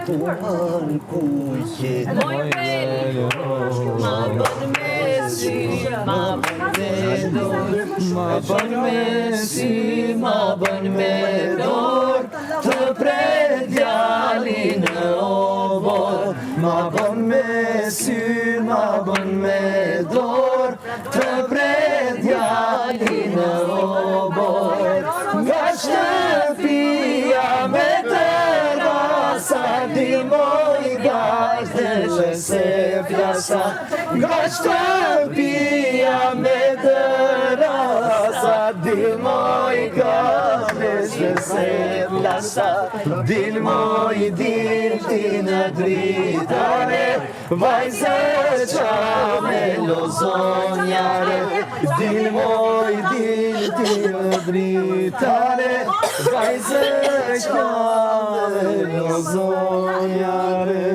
tuan kuqe Moj me ma bën me sy, ma bën me dorë, ma bën me sy, ma bën me dorë, të pret djalin në obor. Ma bën me sy, ma bën me dorë, të pret djalin në obor. Nga shtëpia me terasa, dimoj gazde se flasa. Nga shtëpia me terasa, dimoj gazde se flasa. Dilmoj dilti në dritare, vajzë qa me lozonjare. Dilmoj dilti në dritare, vajzë qa me lozonjare.